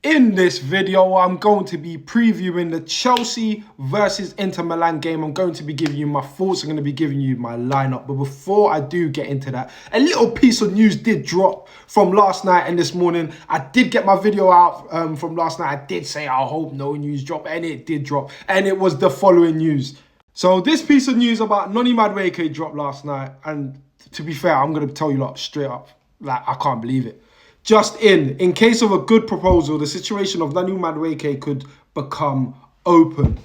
In this video, I'm going to be previewing the Chelsea versus Inter Milan game. I'm going to be giving you my thoughts. I'm going to be giving you my lineup. But before I do get into that, a little piece of news did drop from last night and this morning. I did get my video out from last night. I did say I hope no news drop, and it did drop. And it was the following news. So this piece of news about Noni Madueke dropped last night. And to be fair, I'm going to tell you lot straight up, like, I can't believe it. Just in case of a good proposal, the situation of Noni Madueke could become open.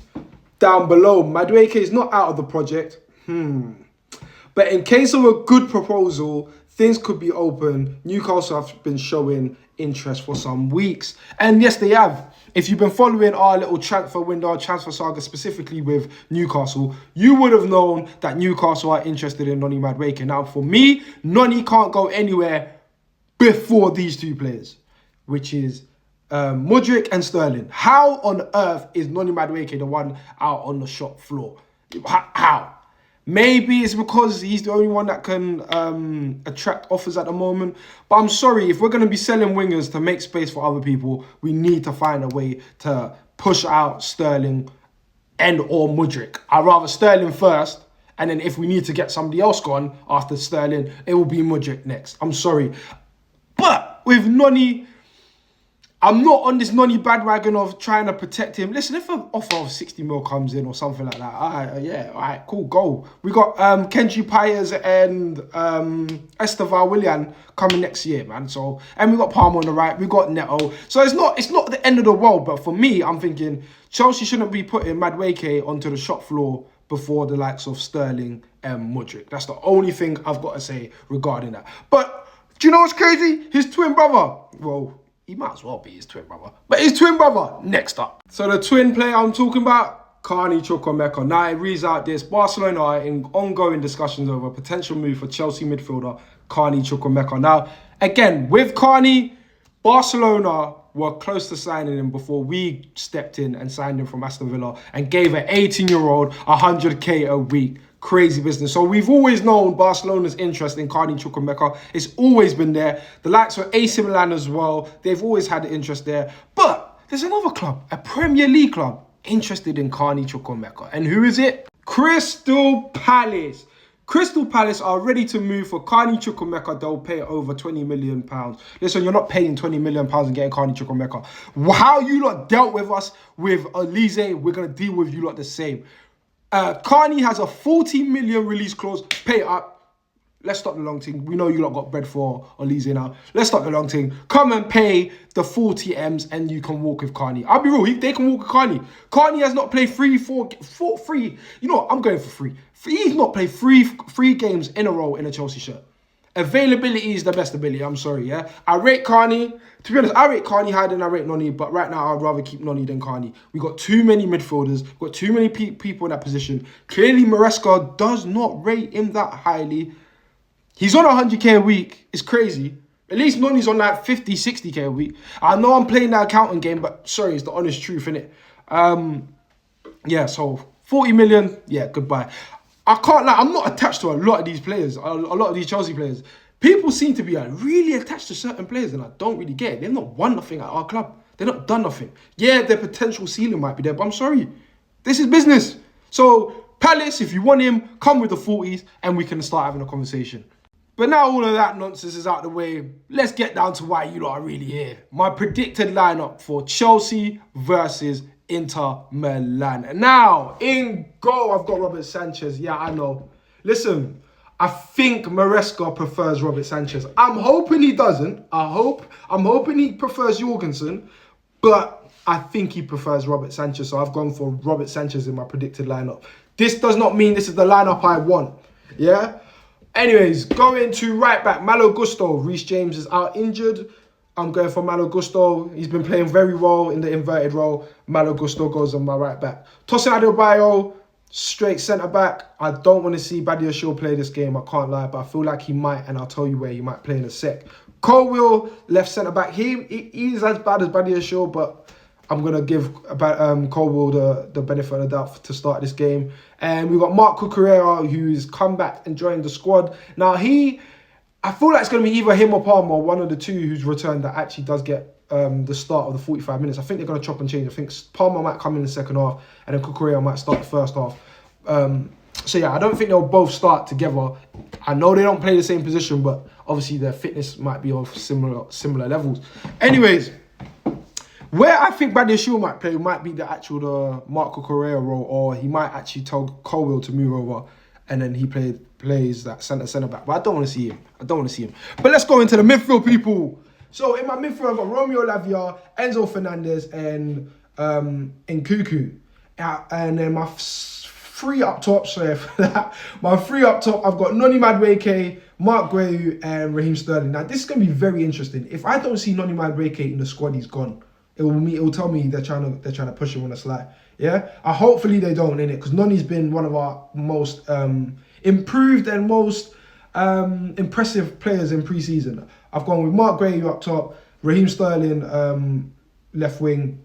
Down below, Madueke is not out of the project. But in case of a good proposal, things could be open. Newcastle have been showing interest for some weeks. And yes, they have. If you've been following our little transfer window, transfer saga, specifically with Newcastle, you would have known that Newcastle are interested in Noni Madueke. Now, for me, Noni can't go anywhere before these two players, which is Mudryk and Sterling. How on earth is Noni Madueke the one out on the shop floor? How? Maybe it's because he's the only one that can attract offers at the moment. But I'm sorry, if we're going to be selling wingers to make space for other people, we need to find a way to push out Sterling and or Mudryk. I'd rather Sterling first, and then if we need to get somebody else gone after Sterling, it will be Mudryk next. I'm sorry. But with Noni, I'm not on this Noni bandwagon of trying to protect him. Listen, if an offer of 60 mil comes in or something like that, all right, cool, go. We got Kenji Payers and Esteval Willian coming next year, man. So, and we got Palmer on the right, we got Neto. So it's not the end of the world, but for me, I'm thinking Chelsea shouldn't be putting Madueke onto the shop floor before the likes of Sterling and Mudryk. That's the only thing I've got to say regarding that. But do you know what's crazy? His twin brother. Well, he might as well be his twin brother. But his twin brother, next up. So the twin player I'm talking about, Carney Chukwuemeka. Now it reads out this. Barcelona are in ongoing discussions over a potential move for Chelsea midfielder, Carney Chukwuemeka. Now, again, with Carney, Barcelona were close to signing him before we stepped in and signed him from Aston Villa and gave an 18-year-old 100k a week. Crazy business. So we've always known Barcelona's interest in Carney Chukwuemeka. It's always been there. The likes of AC Milan as well. They've always had an interest there. But there's another club, a Premier League club, interested in Carney Chukwuemeka. And who is it? Crystal Palace. Crystal Palace are ready to move for Carney Chukwuemeka. They'll pay over £20 million. Listen, you're not paying £20 million and getting Carney Chukwuemeka. How you lot dealt with us with Elise, we're going to deal with you lot the same. Carney has a 40 million release clause. Pay it up. Let's stop the long thing. We know you lot got bread for Elise now. Let's stop the long thing. Come and pay the 40 M's and you can walk with Carney. I'll be real. They can walk with Carney. Carney has not played free. You know what? I'm going for free. He's not played three games in a row in a Chelsea shirt. Availability is the best ability. I'm sorry, yeah? I rate Carney. To be honest, I rate Carney higher than I rate Noni, but right now I'd rather keep Noni than Carney. We got too many midfielders. We've got too many people in that position. Clearly, Maresca does not rate him that highly. He's on 100k a week. It's crazy. At least Noni's on like 50, 60k a week. I know I'm playing that accounting game, but sorry, it's the honest truth, innit? Yeah, so 40 million, yeah, goodbye. I can't lie, I'm not attached to a lot of these players, a lot of these Chelsea players. People seem to be really attached to certain players and I don't really get it. They've not won nothing at our club. They've not done nothing. Yeah, their potential ceiling might be there, but I'm sorry. This is business. So, Palace, if you want him, come with the 40s and we can start having a conversation. But now all of that nonsense is out of the way. Let's get down to why you lot are really here. My predicted lineup for Chelsea versus Inter Milan. And now, in goal, I've got Robert Sanchez. Yeah, I know. Listen, I think Maresca prefers Robert Sanchez. I'm hoping he doesn't. I'm hoping he prefers Jorgensen. But I think he prefers Robert Sanchez. So I've gone for Robert Sanchez in my predicted lineup. This does not mean this is the lineup I want. Yeah? Anyways, going to right back. Malo Gusto. Reece James is out injured. I'm going for Malo Gusto. He's been playing very well in the inverted role. Malo Gusto goes on my right back. Tosin Adebayo, straight centre-back. I don't want to see Badiashile play this game, I can't lie, but I feel like he might, and I'll tell you where he might play in a sec. Colwill, left centre-back. He's as bad as Badiashile, but I'm going to give Colwill the benefit of the doubt to start this game. And we've got Marc Cucurella, who's come back and joined the squad. Now, I feel like it's going to be either him or Palmer, one of the two who's returned that actually does get the start of the 45 minutes. I think they're going to chop and change. I think Palmer might come in the second half, and then Cucurella might start the first half. So yeah, I don't think they'll both start together. I know they don't play the same position, but obviously their fitness might be of similar levels. Anyways, where I think Badiashile might play might be the Marco Correa role, or he might actually tell Colwill to move over, and then he plays that centre back. But I don't want to see him. But let's go into the midfield, people. So in my midfield, I've got Romeo Lavia, Enzo Fernandez, and Nkuku. And then my three up top, sorry for that. My three up top, I've got Noni Madueke, Mark Guehi, and Raheem Sterling. Now, this is going to be very interesting. If I don't see Noni Madueke in the squad, he's gone. It will tell me they're trying to push him on a slide. Yeah? Hopefully they don't, innit? Because Noni's been one of our most improved and most impressive players in pre-season. I've gone with Mark Guehi up top, Raheem Sterling left wing.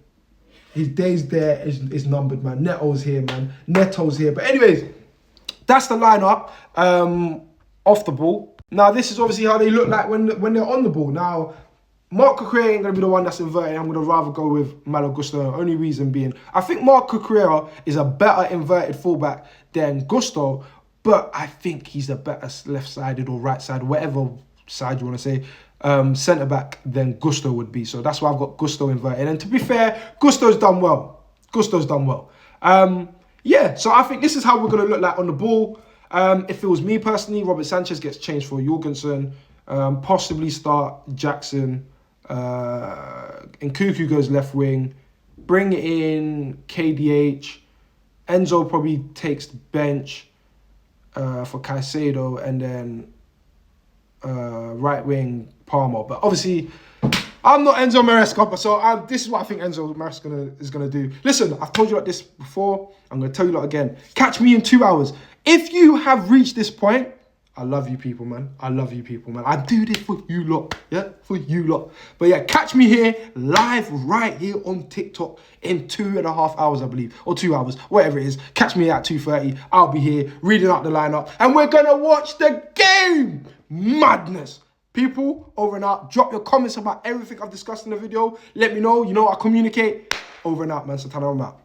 His days there is numbered, man. Neto's here, man. Neto's here. But anyways, that's the lineup off the ball. Now, this is obviously how they look like when they're on the ball. Now, Marc Cucurella ain't going to be the one that's inverted. I'm going to rather go with Malo Gusto. Only reason being, I think Marc Cucurella is a better inverted fullback than Gusto, but I think he's a better left-sided or right-sided, whatever side you want to say, centre-back than Gusto would be. So that's why I've got Gusto inverted. And to be fair, Gusto's done well. Yeah, so I think this is how we're going to look like on the ball. If it was me personally, Robert Sanchez gets changed for Jorgensen. Possibly start Jackson. And Nkuku goes left wing. Bring in KDH. Enzo probably takes the bench for Caicedo, and then right wing Palmer. But obviously, I'm not Enzo Maresca, so this is what I think Enzo Maresca is going to do. Listen, I've told you like this before. I'm going to tell you lot again. Catch me in 2 hours. If you have reached this point, I love you people, man. I do this for you lot. Yeah, for you lot. But yeah, catch me here, live right here on TikTok in 2.5 hours, I believe. Or 2 hours, whatever it is. Catch me at 2:30. I'll be here reading out the lineup. And we're going to watch the game. Madness. People, over and out. Drop your comments about everything I've discussed in the video. Let me know. You know I communicate. Over and out, man. So, I'm out.